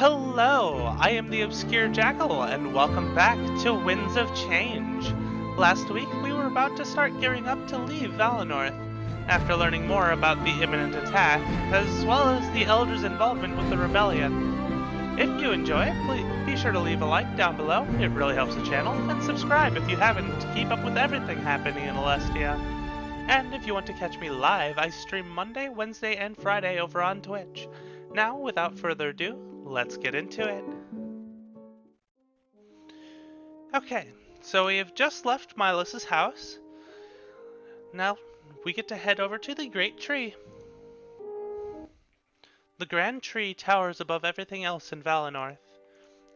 Hello, I am the Obscure Jackal, and welcome back to Winds of Change. Last week, we were about to start gearing up to leave Valinorth, after learning more about the imminent attack, as well as the Elders' involvement with the rebellion. If you enjoy, please be sure to leave a like down below, it really helps the channel, and subscribe if you haven't to keep up with everything happening in Alestia. And if you want to catch me live, I stream Monday, Wednesday, and Friday over on Twitch. Now, without further ado, let's get into it. Okay, so we have just left Milus's house. Now, we get to head over to the Great Tree. The Grand Tree towers above everything else in Valinorth,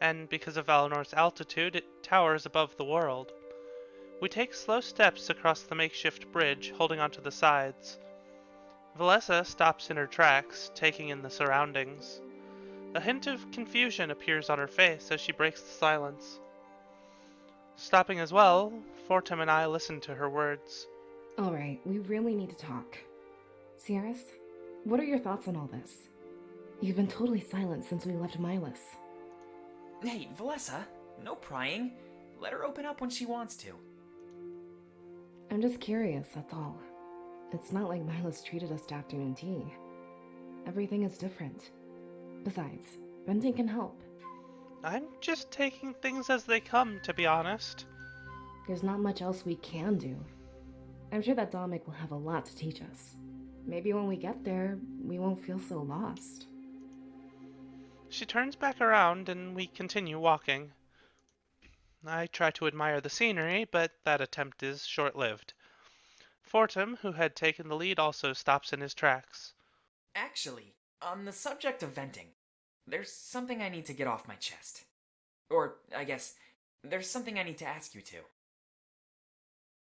and because of Valinorth's altitude, it towers above the world. We take slow steps across the makeshift bridge, holding onto the sides. Valessa stops in her tracks, taking in the surroundings. A hint of confusion appears on her face as she breaks the silence. Stopping as well, Fortem and I listen to her words. Alright, we really need to talk. Sierras, what are your thoughts on all this? You've been totally silent since we left Milus. Hey, Valessa, no prying. Let her open up when she wants to. I'm just curious, that's all. It's not like Milus treated us to afternoon tea. Everything is different. Besides, venting can help. I'm just taking things as they come, to be honest. There's not much else we can do. I'm sure that Dominic will have a lot to teach us. Maybe when we get there, we won't feel so lost. She turns back around and we continue walking. I try to admire the scenery, but that attempt is short-lived. Fortem, who had taken the lead, also stops in his tracks. Actually, on the subject of venting, there's something I need to get off my chest. Or, I guess, there's something I need to ask you to.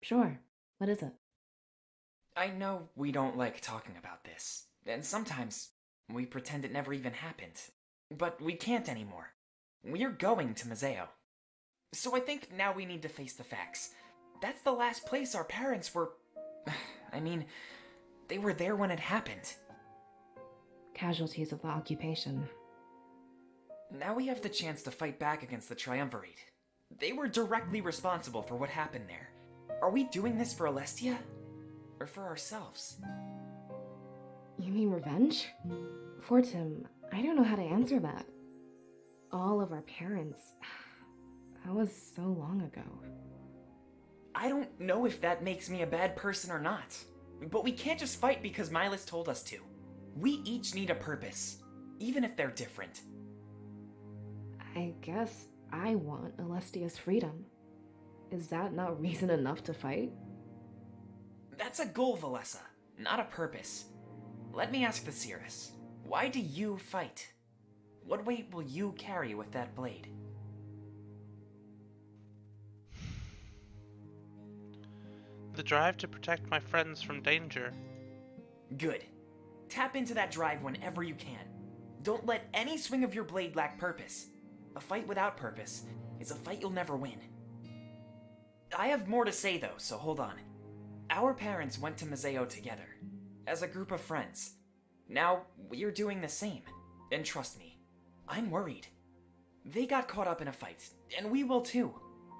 Sure. What is it? I know we don't like talking about this, and sometimes we pretend it never even happened. But we can't anymore. We're going to Mazeo. So I think now we need to face the facts. That's the last place our parents were... I mean, they were there when it happened. Casualties of the occupation. Now we have the chance to fight back against the Triumvirate. They were directly responsible for what happened there. Are we doing this for Alestia? Or for ourselves? You mean revenge? Fortem, I don't know how to answer that. All of our parents... That was so long ago. I don't know if that makes me a bad person or not. But we can't just fight because Milus told us to. We each need a purpose, even if they're different. I guess I want Alestia's freedom. Is that not reason enough to fight? That's a goal, Valessa, not a purpose. Let me ask the Cirrus. Why do you fight? What weight will you carry with that blade? The drive to protect my friends from danger. Good. Tap into that drive whenever you can. Don't let any swing of your blade lack purpose. A fight without purpose is a fight you'll never win. I have more to say though, so hold on. Our parents went to Mazeo together, as a group of friends. Now, we're doing the same. And trust me, I'm worried. They got caught up in a fight, and we will too.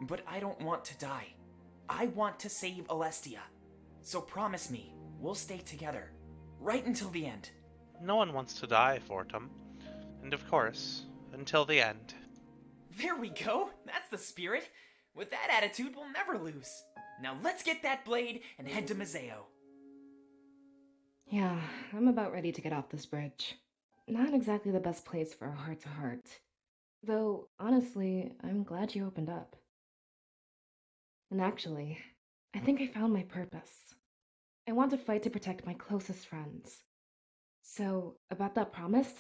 But I don't want to die. I want to save Alestia. So promise me, we'll stay together. Right until the end. No one wants to die, Fortem. And of course, until the end. There we go! That's the spirit! With that attitude, we'll never lose. Now let's get that blade and head to Mazeo. Yeah, I'm about ready to get off this bridge. Not exactly the best place for a heart-to-heart. Though, honestly, I'm glad you opened up. And actually, I think I found my purpose. I want to fight to protect my closest friends. So, about that promise,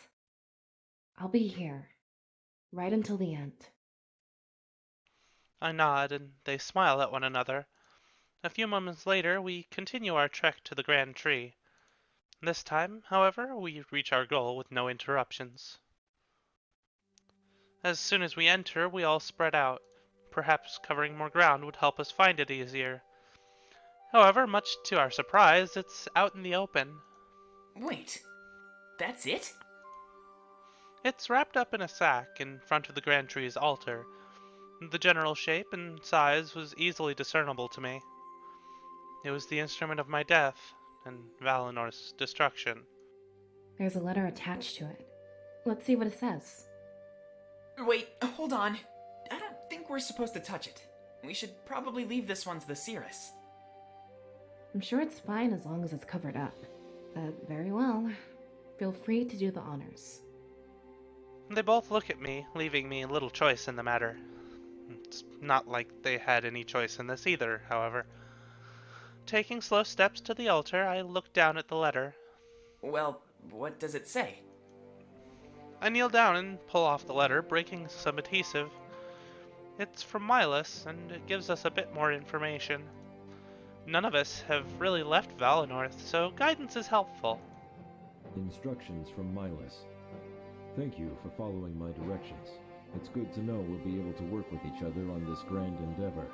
I'll be here, right until the end. I nod, and they smile at one another. A few moments later, we continue our trek to the Grand Tree. This time, however, we reach our goal with no interruptions. As soon as we enter, we all spread out. Perhaps covering more ground would help us find it easier. However, much to our surprise, it's out in the open. Wait, that's it? It's wrapped up in a sack in front of the Grand Tree's altar. The general shape and size was easily discernible to me. It was the instrument of my death and Valinorth's destruction. There's a letter attached to it. Let's see what it says. Wait, hold on. I don't think we're supposed to touch it. We should probably leave this one to the Cirrus. I'm sure it's fine as long as it's covered up. Very well. Feel free to do the honors. They both look at me, leaving me little choice in the matter. It's not like they had any choice in this either, however. Taking slow steps to the altar, I look down at the letter. Well, what does it say? I kneel down and pull off the letter, breaking some adhesive. It's from Milas, and it gives us a bit more information. None of us have really left Valinorth, so guidance is helpful. Instructions from Milas. Thank you for following my directions. It's good to know we'll be able to work with each other on this grand endeavor.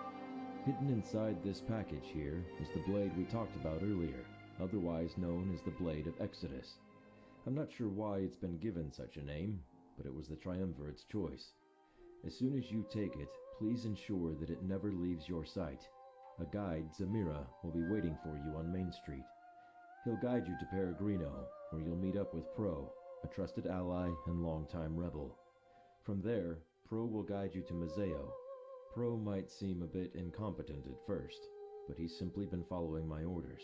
Hidden inside this package here is the blade we talked about earlier, otherwise known as the Blade of Exodus. I'm not sure why it's been given such a name, but it was the Triumvirate's choice. As soon as you take it, please ensure that it never leaves your sight. A guide, Zamira, will be waiting for you on Main Street. He'll guide you to Peregrino, where you'll meet up with Pro, a trusted ally and longtime rebel. From there, Pro will guide you to Mazeo. Pro might seem a bit incompetent at first, but he's simply been following my orders.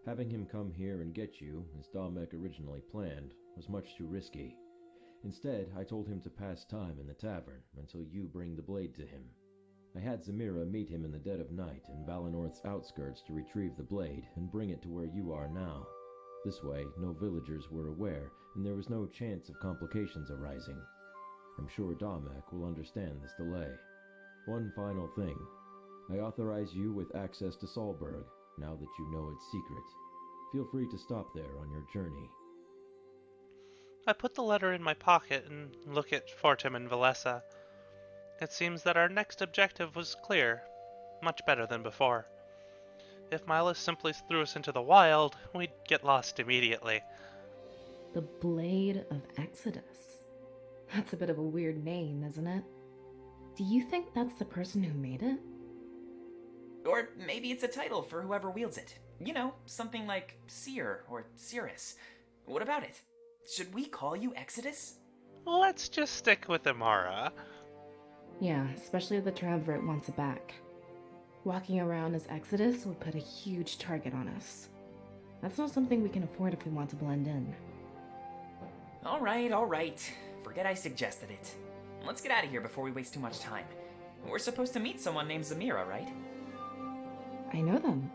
Having him come here and get you, as Damek originally planned, was much too risky. Instead, I told him to pass time in the tavern until you bring the blade to him. I had Zamira meet him in the dead of night in Valinorth's outskirts to retrieve the blade and bring it to where you are now. This way, no villagers were aware, and there was no chance of complications arising. I'm sure Damek will understand this delay. One final thing. I authorize you with access to Solberg, now that you know its secret. Feel free to stop there on your journey. I put the letter in my pocket and look at Fortim and Valessa. It seems that our next objective was clear, much better than before. If Milas simply threw us into the wild, we'd get lost immediately. The Blade of Exodus. That's a bit of a weird name, isn't it? Do you think that's the person who made it? Or maybe it's a title for whoever wields it. You know, something like Seer or Cirrus. What about it? Should we call you Exodus? Let's just stick with Imara. Yeah, especially if the Triumvirate wants it back. Walking around as Exodus would put a huge target on us. That's not something we can afford if we want to blend in. Alright. Forget I suggested it. Let's get out of here before we waste too much time. We're supposed to meet someone named Zamira, right? I know them.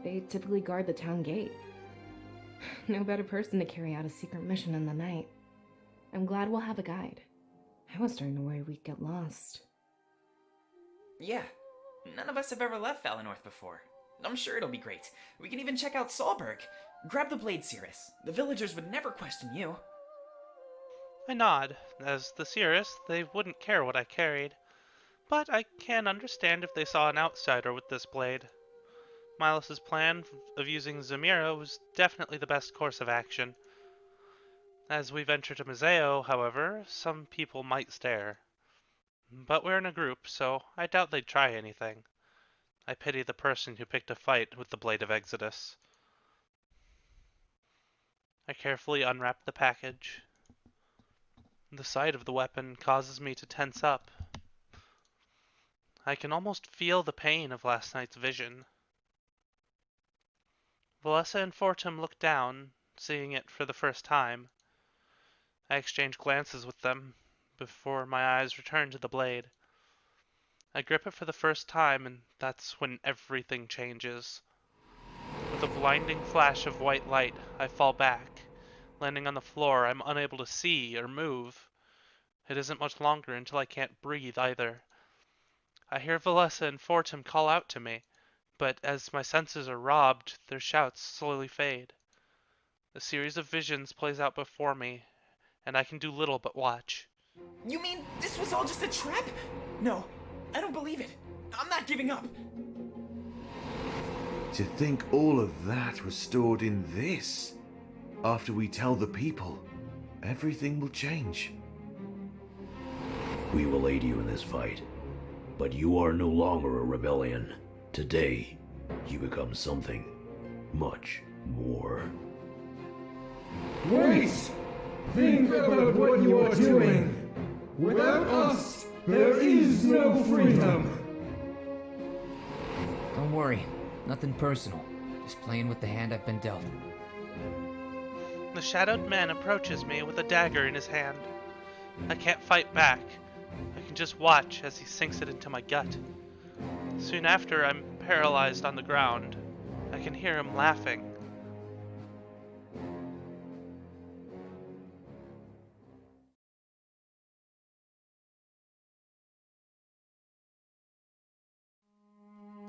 They typically guard the town gate. No better person to carry out a secret mission in the night. I'm glad we'll have a guide. I was starting to worry we'd get lost. Yeah. None of us have ever left Valinorth before. I'm sure it'll be great. We can even check out Solberg. Grab the blade, Cirrus. The villagers would never question you. I nod. As the Cirrus, they wouldn't care what I carried. But I can understand if they saw an outsider with this blade. Milas's plan of using Zamira was definitely the best course of action. As we venture to Mazeo, however, some people might stare. But we're in a group, so I doubt they'd try anything. I pity the person who picked a fight with the Blade of Exodus. I carefully unwrap the package. The sight of the weapon causes me to tense up. I can almost feel the pain of last night's vision. Valessa and Fortim look down, seeing it for the first time. I exchange glances with them before my eyes return to the blade. I grip it for the first time, and that's when everything changes. With a blinding flash of white light, I fall back. Landing on the floor, I'm unable to see or move. It isn't much longer until I can't breathe either. I hear Valessa and Fortim call out to me, but as my senses are robbed, their shouts slowly fade. A series of visions plays out before me, and I can do little but watch. You mean this was all just a trap? No, I don't believe it. I'm not giving up. To think all of that was stored in this, after we tell the people. everything will change. We will aid you in this fight, but you are no longer a rebellion. Today, you become something much more. Wait! Think about what you are doing! Without us, there is no freedom! Don't worry, nothing personal. Just playing with the hand I've been dealt. The shadowed man approaches me with a dagger in his hand. I can't fight back. I can just watch as he sinks it into my gut. Soon after, I'm paralyzed on the ground. I can hear him laughing.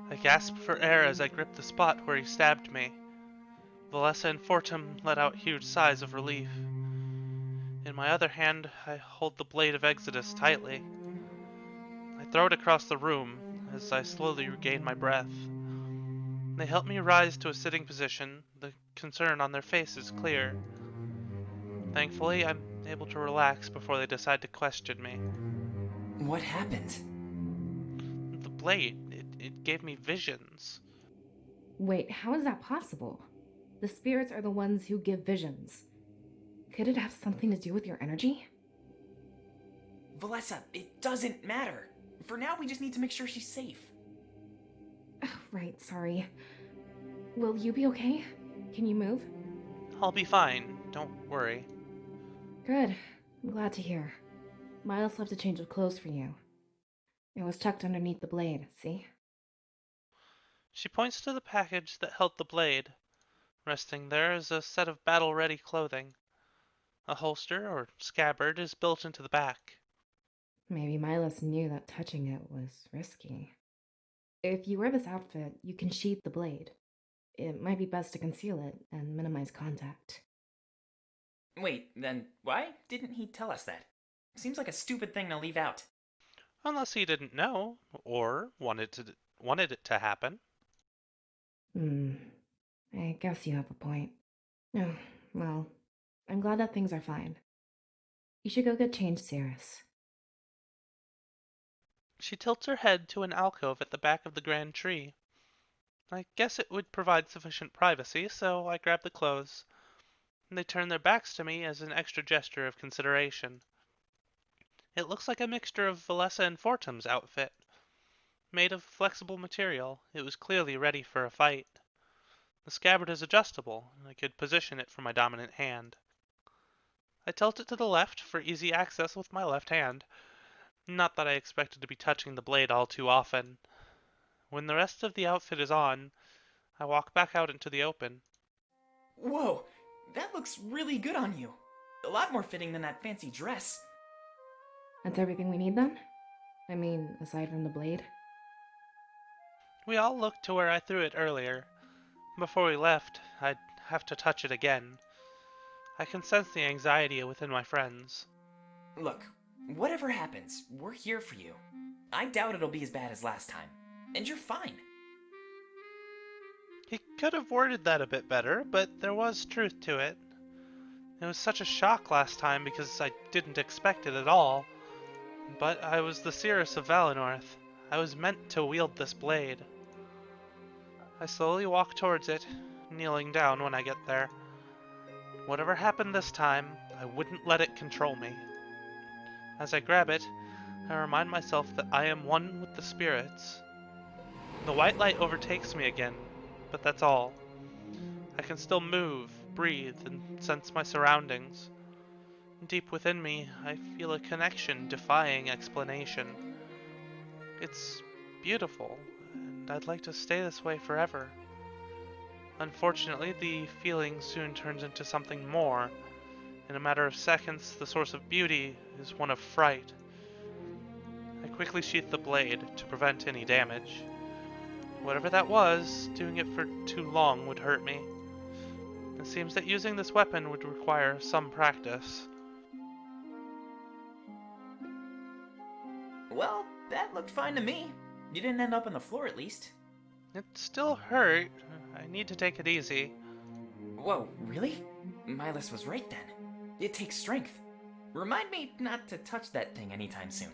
I gasp for air as I grip the spot where he stabbed me. Valessa and Fortum let out huge sighs of relief. In my other hand, I hold the blade of Exodus tightly. I throw it across the room as I slowly regain my breath. They help me rise to a sitting position, the concern on their faces clear. Thankfully, I'm able to relax before they decide to question me. What happened? The blade, it gave me visions. Wait, how is that possible? The spirits are the ones who give visions. Could it have something to do with your energy? Valessa, it doesn't matter. For now, we just need to make sure she's safe. Oh, right, sorry. Will you be okay? Can you move? I'll be fine, don't worry. Good. I'm glad to hear. Miles left a change of clothes for you. It was tucked underneath the blade, see? She points to the package that held the blade. Resting there is a set of battle-ready clothing. A holster, or scabbard, is built into the back. Maybe Milos knew that touching it was risky. If you wear this outfit, you can sheath the blade. It might be best to conceal it and minimize contact. Wait, then why didn't he tell us that? Seems like a stupid thing to leave out. Unless he didn't know, or wanted it to happen. I guess you have a point. Oh, well, I'm glad that things are fine. You should go get changed, Cirrus. She tilts her head to an alcove at the back of the grand tree. I guess it would provide sufficient privacy, so I grab the clothes. They turn their backs to me as an extra gesture of consideration. It looks like a mixture of Valessa and Fortum's outfit. Made of flexible material, it was clearly ready for a fight. The scabbard is adjustable, and I could position it for my dominant hand. I tilt it to the left for easy access with my left hand. Not that I expected to be touching the blade all too often. When the rest of the outfit is on, I walk back out into the open. Whoa, that looks really good on you. A lot more fitting than that fancy dress. That's everything we need then? I mean, aside from the blade? We all looked to where I threw it earlier. Before we left, I'd have to touch it again. I can sense the anxiety within my friends. Look, whatever happens, we're here for you. I doubt it'll be as bad as last time. And you're fine. He could have worded that a bit better, but there was truth to it. It was such a shock last time because I didn't expect it at all. But I was the Cirrus of Valinorth. I was meant to wield this blade. I slowly walk towards it, kneeling down when I get there. Whatever happened this time, I wouldn't let it control me. As I grab it, I remind myself that I am one with the spirits. The white light overtakes me again, but that's all. I can still move, breathe, and sense my surroundings. Deep within me, I feel a connection defying explanation. It's beautiful, and I'd like to stay this way forever. Unfortunately, the feeling soon turns into something more. In a matter of seconds, the source of beauty is one of fright. I quickly sheath the blade to prevent any damage. Whatever that was, doing it for too long would hurt me. It seems that using this weapon would require some practice. Well, that looked fine to me. You didn't end up on the floor at least. It still hurt. I need to take it easy. Whoa, really? Milos was right then. It takes strength. Remind me not to touch that thing anytime soon.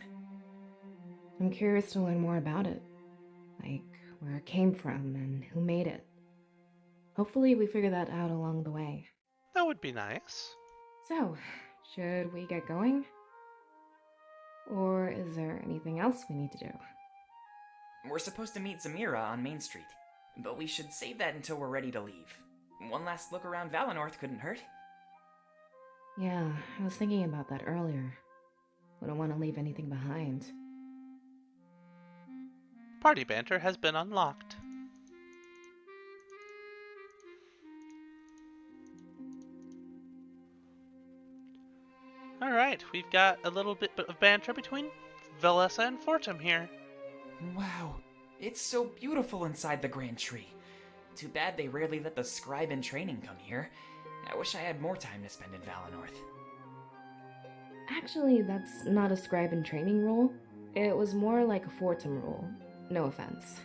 I'm curious to learn more about it. Like, where it came from and who made it. Hopefully we figure that out along the way. That would be nice. So, should we get going? Or is there anything else we need to do? We're supposed to meet Zamira on Main Street, but we should save that until we're ready to leave. One last look around Valinorth couldn't hurt. Yeah, I was thinking about that earlier. Wouldn't want to leave anything behind. Party banter has been unlocked. Alright, we've got a little bit of banter between Velessa and Fortum here. Wow, it's so beautiful inside the Grand Tree. Too bad they rarely let the scribe in training come here. I wish I had more time to spend in Valinorth. Actually, that's not a scribe in training rule. It was more like a Fortum rule. No offense.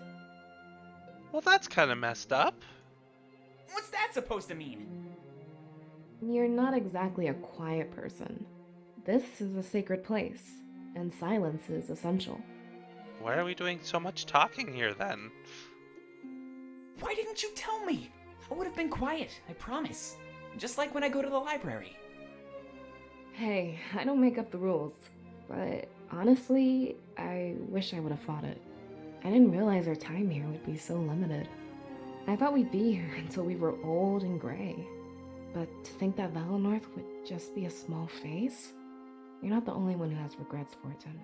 Well, that's kind of messed up. What's that supposed to mean? You're not exactly a quiet person. This is a sacred place, and silence is essential. Why are we doing so much talking here then? Why didn't you tell me? I would have been quiet, I promise. Just like when I go to the library. Hey, I don't make up the rules, but honestly, I wish I would have fought it. I didn't realize our time here would be so limited. I thought we'd be here until we were old and gray. But to think that Valinorth would just be a small phase? You're not the only one who has regrets, Fortune.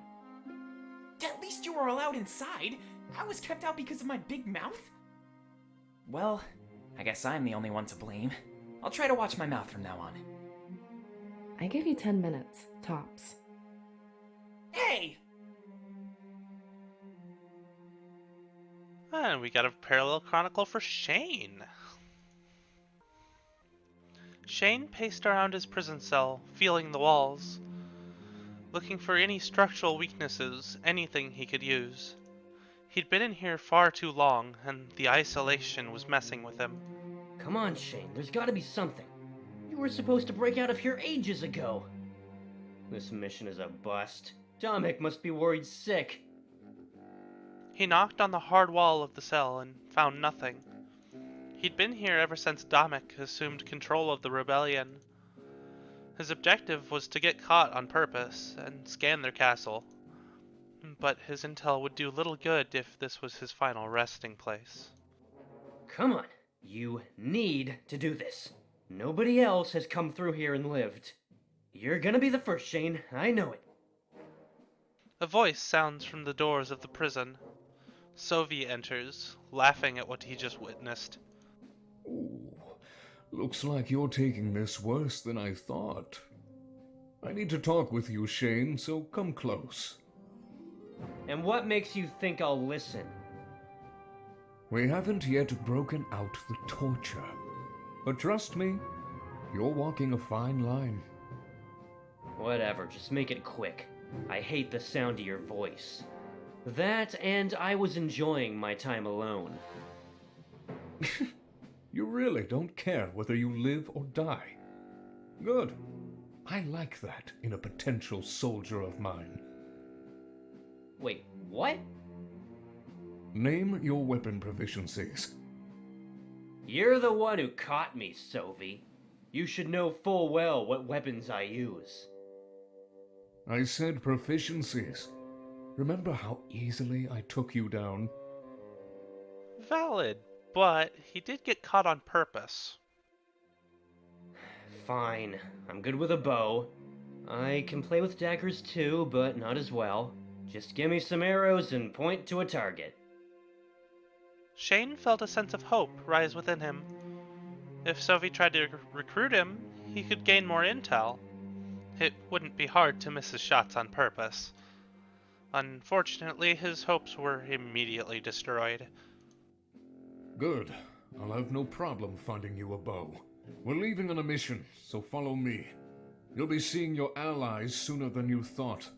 At least you were allowed inside. I was kept out because of my big mouth. Well, I guess I'm the only one to blame. I'll try to watch my mouth from now on. I give you 10 minutes, tops. Hey! And we got a parallel chronicle for Shane. Shane paced around his prison cell, feeling the walls, looking for any structural weaknesses, anything he could use. He'd been in here far too long, and the isolation was messing with him. Come on, Shane, there's gotta be something. You were supposed to break out of here ages ago. This mission is a bust. Dominic must be worried sick. He knocked on the hard wall of the cell and found nothing. He'd been here ever since Dominic assumed control of the rebellion. His objective was to get caught on purpose and scan their castle. But his intel would do little good if this was his final resting place. Come on, you need to do this. Nobody else has come through here and lived. You're gonna be the first, Shane, I know it. A voice sounds from the doors of the prison. Sovi enters, laughing at what he just witnessed. Ooh, looks like you're taking this worse than I thought. I need to talk with you, Shane, so come close. And what makes you think I'll listen? We haven't yet broken out the torture. But trust me, you're walking a fine line. Whatever, just make it quick. I hate the sound of your voice. That, and I was enjoying my time alone. You really don't care whether you live or die. Good. I like that in a potential soldier of mine. Wait, what? Name your weapon proficiencies. You're the one who caught me, Sophie. You should know full well what weapons I use. I said proficiencies. Remember how easily I took you down? Valid, but he did get caught on purpose. Fine, I'm good with a bow. I can play with daggers too, but not as well. Just give me some arrows and point to a target. Shane felt a sense of hope rise within him. If Sophie tried to recruit him, he could gain more intel. It wouldn't be hard to miss his shots on purpose. Unfortunately, his hopes were immediately destroyed. Good. I'll have no problem finding you a bow. We're leaving on a mission, so follow me. You'll be seeing your allies sooner than you thought.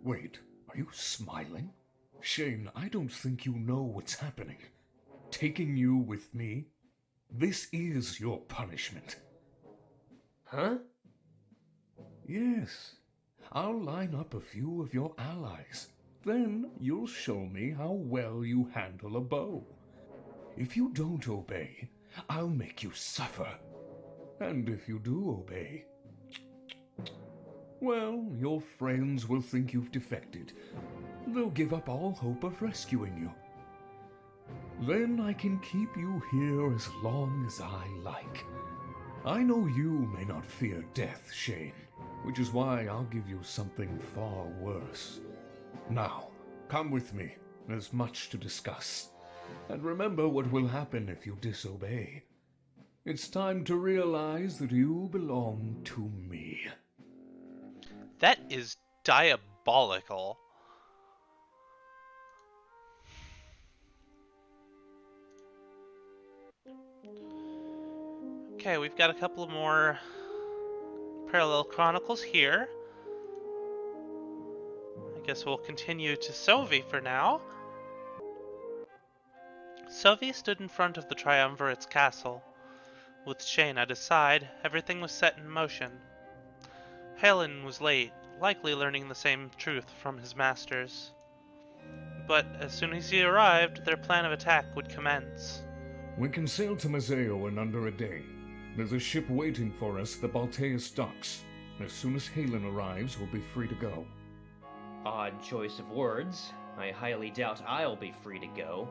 Wait, are you smiling? Shane, I don't think you know what's happening. Taking you with me? This is your punishment. Huh? Yes. I'll line up a few of your allies. Then you'll show me how well you handle a bow. If you don't obey, I'll make you suffer. And if you do obey, well, your friends will think you've defected. They'll give up all hope of rescuing you. Then I can keep you here as long as I like. I know you may not fear death, Shane, which is why I'll give you something far worse. Now, come with me. There's much to discuss. And remember what will happen if you disobey. It's time to realize that you belong to me. That is diabolical. Okay, we've got a couple more parallel chronicles here. I guess we'll continue to Sovi for now. Sovi stood in front of the Triumvirate's castle. With Shane at his side, everything was set in motion. Helen was late, likely learning the same truth from his masters. But as soon as he arrived, their plan of attack would commence. We can sail to Mazeo in under a day. There's a ship waiting for us at the Balteus docks. As soon as Halen arrives, we'll be free to go. Odd choice of words. I highly doubt I'll be free to go.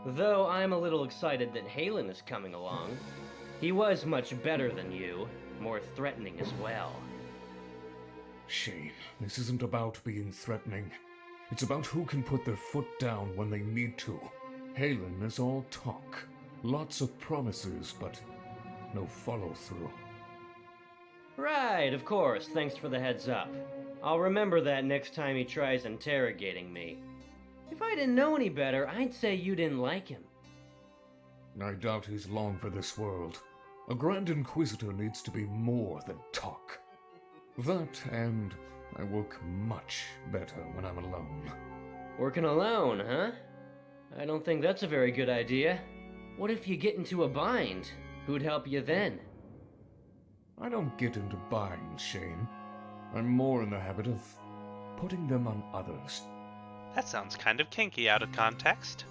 Though I'm a little excited that Halen is coming along. He was much better than you, more threatening as well. Shane, this isn't about being threatening. It's about who can put their foot down when they need to. Halen is all talk. Lots of promises, but no follow-through. Right, of course. Thanks for the heads up. I'll remember that next time he tries interrogating me. If I didn't know any better, I'd say you didn't like him. I doubt he's long for this world. A Grand Inquisitor needs to be more than talk. That, and I work much better when I'm alone. Working alone, huh? I don't think that's a very good idea. What if you get into a bind? Who'd help you then? I don't get into binds, Shane. I'm more in the habit of putting them on others. That sounds kind of kinky out of context.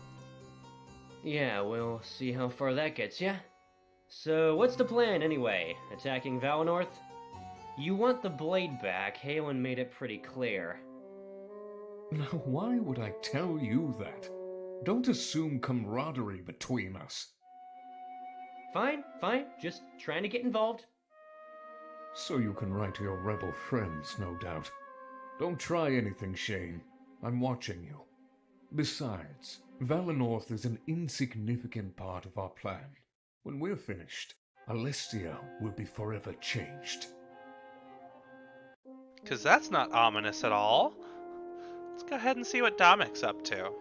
Yeah, we'll see how far that gets ya. So, what's the plan anyway? Attacking Valinorth? You want the blade back, Halen made it pretty clear. Now, why would I tell you that? Don't assume camaraderie between us. Fine, just trying to get involved. So you can write to your rebel friends, no doubt. Don't try anything, Shane. I'm watching you. Besides, Valinorth is an insignificant part of our plan. When we're finished, Alestia will be forever changed. 'Cause that's not ominous at all. Let's go ahead and see what Domic's up to.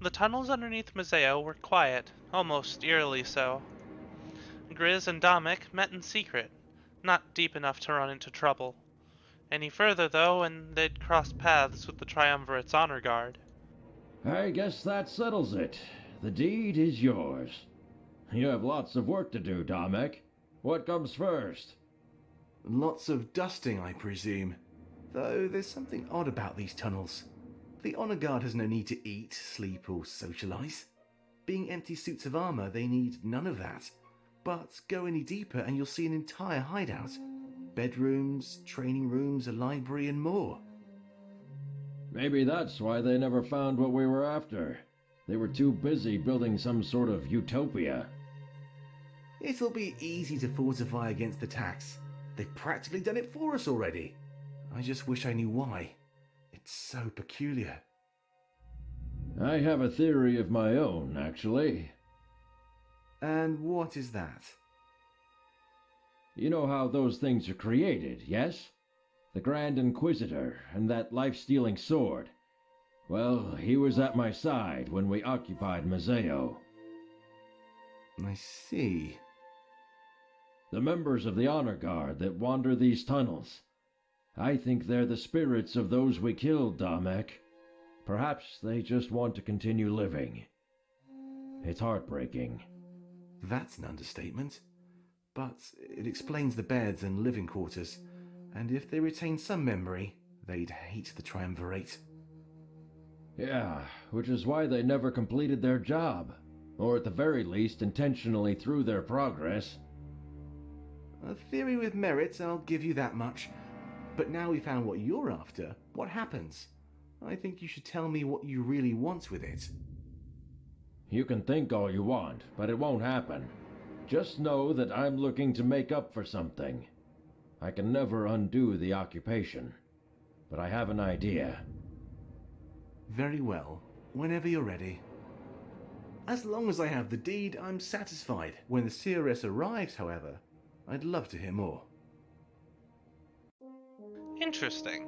The tunnels underneath Mazeo were quiet, almost eerily so. Grizz and Domic met in secret, not deep enough to run into trouble. Any further, though, and they'd cross paths with the Triumvirate's honor guard. I guess that settles it. The deed is yours. You have lots of work to do, Domek. What comes first? Lots of dusting, I presume. Though there's something odd about these tunnels. The honor guard has no need to eat, sleep, or socialize. Being empty suits of armor, they need none of that. But go any deeper and you'll see an entire hideout. Bedrooms, training rooms, a library, and more. Maybe that's why they never found what we were after. They were too busy building some sort of utopia. It'll be easy to fortify against attacks. They've practically done it for us already. I just wish I knew why. It's so peculiar. I have a theory of my own, actually. And what is that? You know how those things are created, yes? The Grand Inquisitor and that life-stealing sword. Well, he was at my side when we occupied Mazeo. I see. The members of the Honor Guard that wander these tunnels. I think they're the spirits of those we killed, Domek. Perhaps they just want to continue living. It's heartbreaking. That's an understatement. but it explains the beds and living quarters, and if they retain some memory, they'd hate the Triumvirate. Yeah, which is why they never completed their job. Or at the very least, intentionally threw their progress. A theory with merit, I'll give you that much. But now we found what you're after, what happens? I think you should tell me what you really want with it. You can think all you want, but it won't happen. Just know that I'm looking to make up for something. I can never undo the occupation, but I have an idea. Very well, whenever you're ready. As long as I have the deed, I'm satisfied. When the CRS arrives, however, I'd love to hear more. Interesting.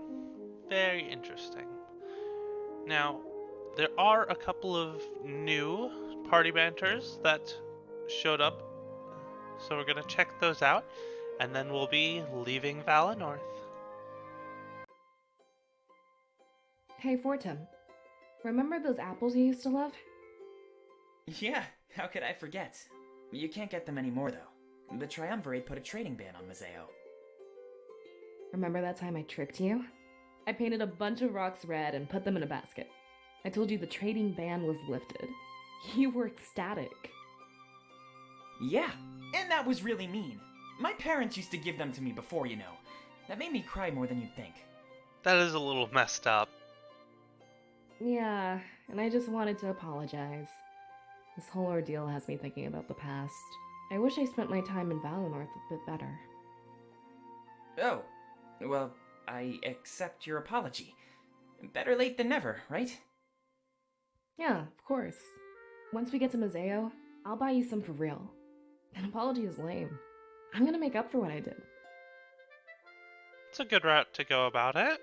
Very interesting. Now, there are a couple of new party banters that showed up, so we're going to check those out, and then we'll be leaving Valinorth. Hey, Fortum. Remember those apples you used to love? Yeah, how could I forget? You can't get them anymore, though. The Triumvirate put a trading ban on Mazeo. Remember that time I tricked you? I painted a bunch of rocks red and put them in a basket. I told you the trading ban was lifted. You were ecstatic. Yeah, and that was really mean. My parents used to give them to me before, you know. That made me cry more than you'd think. That is a little messed up. Yeah, and I just wanted to apologize. This whole ordeal has me thinking about the past. I wish I spent my time in Valinorth a bit better. Oh, well, I accept your apology. Better late than never, right? Yeah, of course. Once we get to Mazeo, I'll buy you some for real. An apology is lame. I'm gonna make up for what I did. It's a good route to go about it.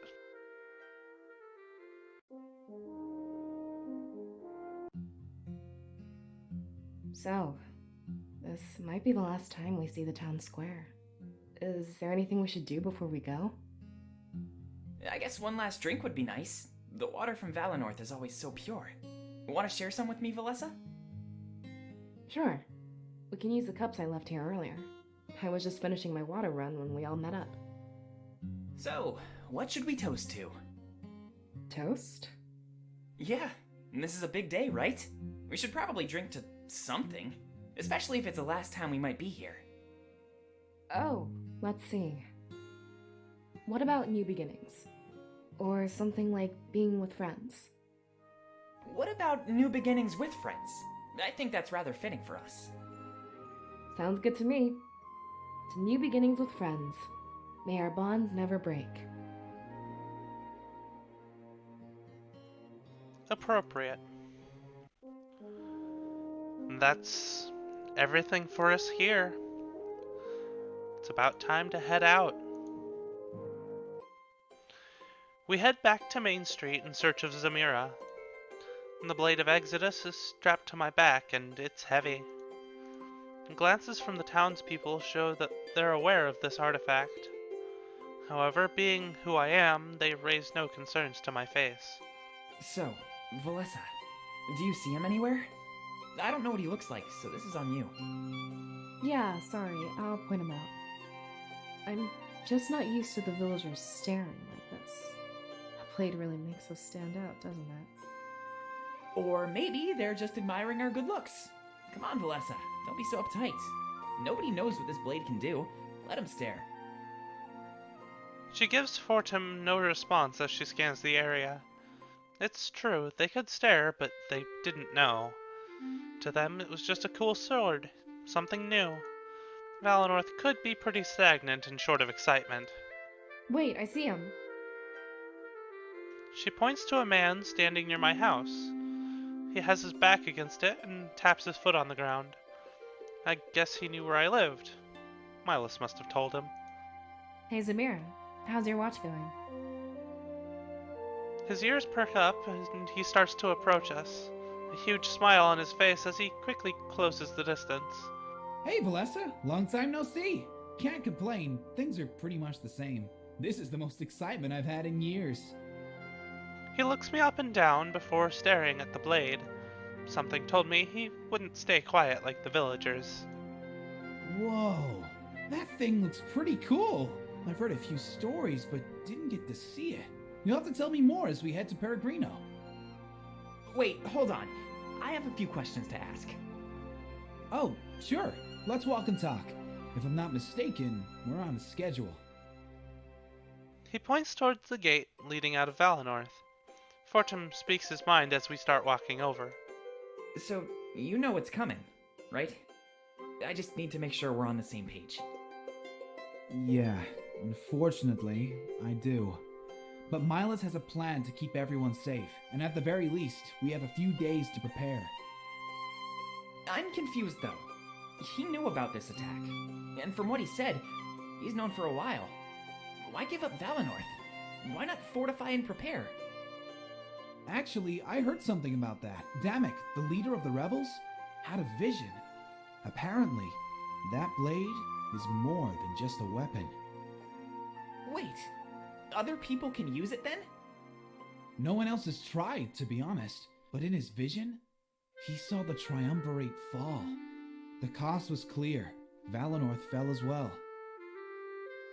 So, this might be the last time we see the town square. Is there anything we should do before we go? I guess one last drink would be nice. The water from Valinorth is always so pure. Want to share some with me, Valessa? Sure. We can use the cups I left here earlier. I was just finishing my water run when we all met up. So, what should we toast to? Toast? Yeah, and this is a big day, right? We should probably drink to something, especially if it's the last time we might be here. Oh, let's see. What about new beginnings? Or something like being with friends? What about new beginnings with friends? I think that's rather fitting for us. Sounds good to me. To new beginnings with friends. May our bonds never break. Appropriate. And that's everything for us here. It's about time to head out. We head back to Main Street in search of Zamira. The blade of Exodus is strapped to my back, and it's heavy. Glances from the townspeople show that they're aware of this artifact. However, being who I am, they raise no concerns to my face. So, Valessa, do you see him anywhere? I don't know what he looks like, so this is on you. Yeah, sorry, I'll point him out. I'm just not used to the villagers staring like this. A blade really makes us stand out, doesn't it? Or maybe they're just admiring our good looks. Come on, Valessa, don't be so uptight. Nobody knows what this blade can do. Let him stare. She gives Fortum no response as she scans the area. It's true, they could stare, but they didn't know. To them, it was just a cool sword, something new. Valinorth could be pretty stagnant and short of excitement. Wait, I see him. She points to a man standing near my house. He has his back against it and taps his foot on the ground. I guess he knew where I lived. Milas must have told him. Hey, Zamira, how's your watch going? His ears perk up and he starts to approach us. A huge smile on his face as he quickly closes the distance. Hey, Valessa, long time no see. Can't complain, things are pretty much the same. This is the most excitement I've had in years. He looks me up and down before staring at the blade. Something told me he wouldn't stay quiet like the villagers. Whoa, That thing looks pretty cool. I've heard a few stories, but didn't get to see it. You'll have to tell me more as we head to Peregrino. Wait, hold on. I have a few questions to ask. Oh, sure. Let's walk and talk. If I'm not mistaken, we're on a schedule. He points towards the gate leading out of Valinorth. Fortum speaks his mind as we start walking over. So, you know what's coming, right? I just need to make sure we're on the same page. Yeah, unfortunately, I do. But Milas has a plan to keep everyone safe, and at the very least, we have a few days to prepare. I'm confused, though. He knew about this attack, and from what he said, he's known for a while. Why give up Valinorth? Why not fortify and prepare? Actually, I heard something about that. Damek, the leader of the rebels, had a vision. Apparently, that blade is more than just a weapon. Wait, other people can use it then? No one else has tried, to be honest. But in his vision, he saw the triumvirate fall. The cost was clear. Valinorth fell as well.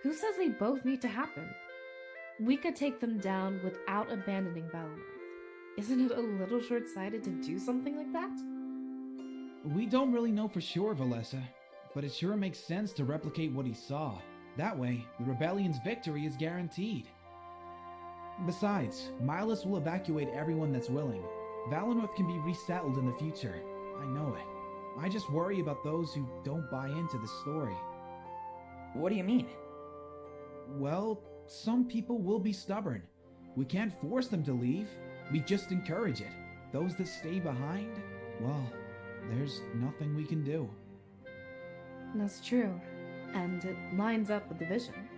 Who says they both need to happen? We could take them down without abandoning Valinorth. Isn't it a little short-sighted to do something like that? We don't really know for sure, Valessa, but it sure makes sense to replicate what he saw. That way, the rebellion's victory is guaranteed. Besides, Milas will evacuate everyone that's willing. Valinorth can be resettled in the future. I know it. I just worry about those who don't buy into the story. What do you mean? Well, some people will be stubborn. We can't force them to leave. We just encourage it. Those that stay behind, well, there's nothing we can do. That's true. And it lines up with the vision.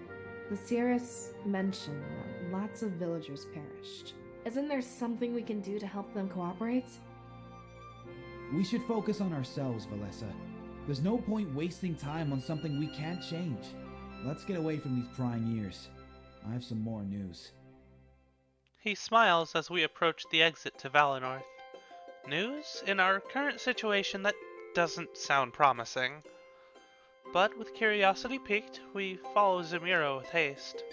The Sierras mentioned that lots of villagers perished. Isn't there something we can do to help them cooperate? We should focus on ourselves, Valessa. There's no point wasting time on something we can't change. Let's get away from these prying ears. I have some more news. He smiles as we approach the exit to Valinorth. News? In our current situation, that doesn't sound promising. But with curiosity piqued, we follow Zamiro with haste.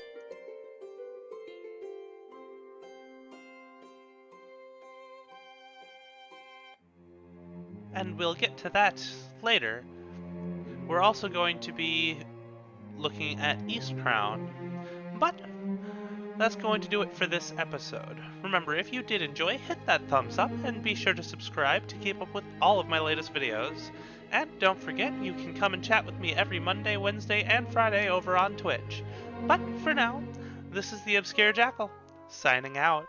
And we'll get to that later. We're also going to be looking at East Crown, but that's going to do it for this episode. Remember, if you did enjoy, hit that thumbs up and be sure to subscribe to keep up with all of my latest videos. And don't forget, you can come and chat with me every Monday, Wednesday, and Friday over on Twitch. But for now, this is the Obscure Jackal, signing out.